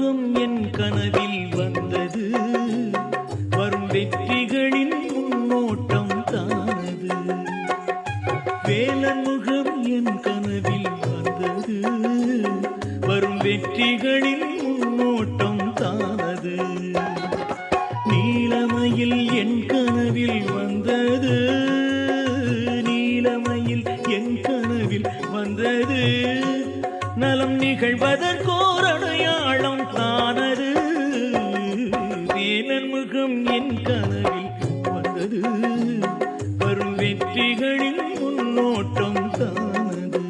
முகம் என் கனவில் வந்தது, வரும் வெற்றிகளின் முன்னோட்டம் தானது. வேலன் முகம் என் கனவில் வந்தது, வரும் வெற்றிகளின் முன்னோட்டம் தானது. நீலமயில் என் கனவில் வந்தது, நீலமயில் என் கனவில் வந்தது, நலம் நிகழ்வதற்கோர் அடையாளம் தானது. வேலன் முகம் என் கனவில் வந்தது, வரும் வெற்றிகளின் முன்னோட்டம் தானது.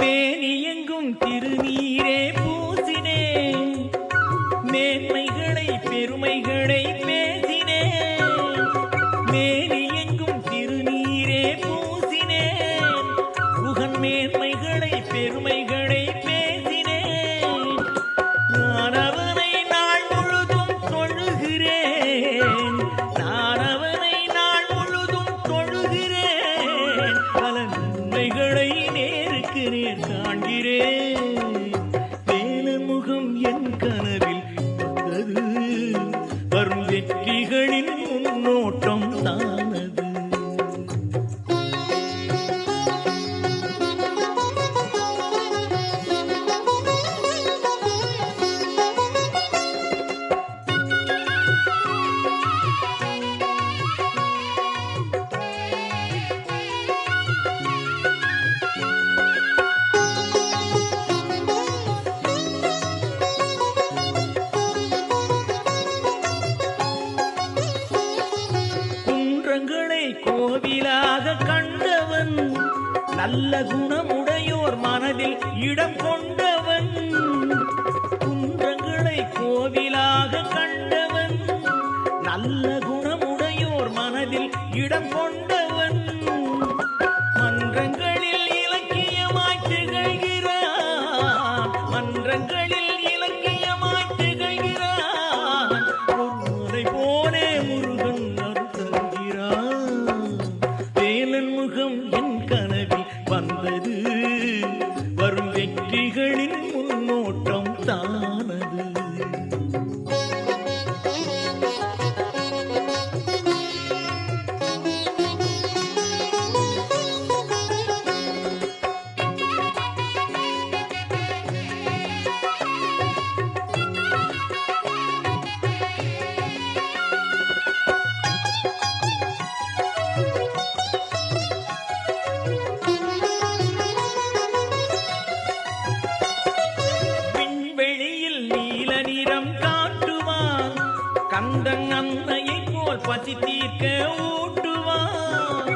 மேனியெங்கும் திருநீரே பூசினே, மேன்மைகளை பெருமைகளை பேசினே. மேனியெங்கும் திருநீரே பூசினே, புகன் மேன்மைகளை பெருமைகளை பேசினே. நான் அவனை நாள் முழுதும் தொழுகிறேன், நான் அவனை நாள் முழுதும் தொழுகிறேன். பல நன்மைகளை நேருக்கு நேர் காண்கிறேன். வேலன் முகம் என் கனவில் வந்தது, வரும் வெற்றிகளின் முன்னோட்டம் தானது. குன்றங்களை கோவிலாக கண்டவன், நல்ல குணமுடையோர் மனதில் இடம் கொண்டவன். குன்றங்களை கோவிலாக கண்டவன், நல்ல குணமுடையோர் மனதில் இடம் கொண்டவன். மன்றங்களில் இலக்கியமாய் திகழ்கிறான், மன்றங்களில் இலக்கியமாய் திகழ்கிறான். பொன்மலை போலே முருகன் அருள் தருகிறான். வேலன் முகம் என் கனவில் வந்தது, வரும் வெற்றிகளின் முன்னோட்டம் தானது. விண்வெளியில் நீல நிறம் காட்டுவான், கந்தன் அன்னையை போல் பசி தீர்க்க ஊட்டுவான்.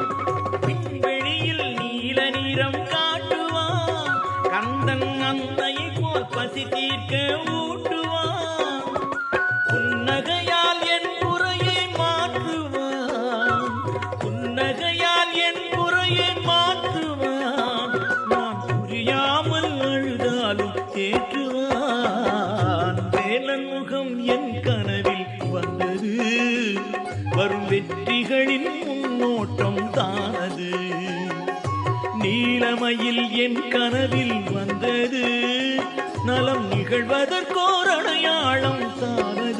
விண்வெளியில் நீல நிறம் காட்டுவான், கந்தன் அன்னையை போல் பசி தீர்க்க ஊட்டுவான். புன்னகையால் என் குறையை மாற்றுவான், புன்னகையால் என் குறையை மாற்றுவான். நான் புரியாமல் அழுதாலும் தேற்றுவான். வேலன் முகம் என் கனவில் வந்தது, வரும் வெற்றிகளின் முன்னோட்டம் தானது. நீலமயில் என் கனவில் வந்தது, நலம் நிகழ்வதற்கோர் அடையாளம் தானது.